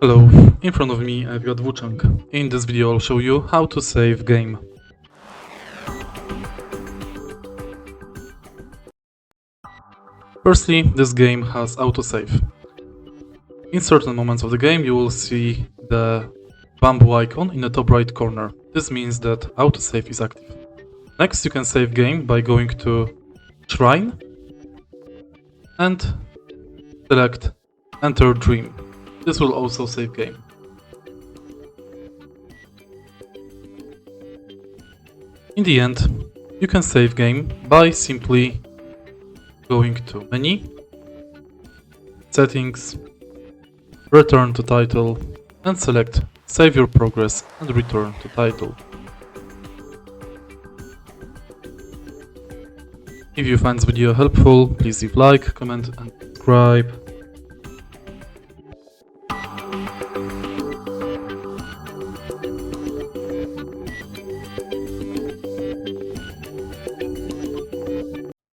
Hello, in front of me I've got WUCHANG. In this video I'll show you how to save game. Firstly, this game has autosave. In certain moments of the game you will see the bamboo icon in the top right corner. This means that autosave is active. Next you can save game by going to Shrine and select Enter Dream. This will also save game. In the end, you can save game by simply going to Menu, Settings, Return to Title, and select Save your progress and return to title. If you find this video helpful, please leave like, comment and subscribe.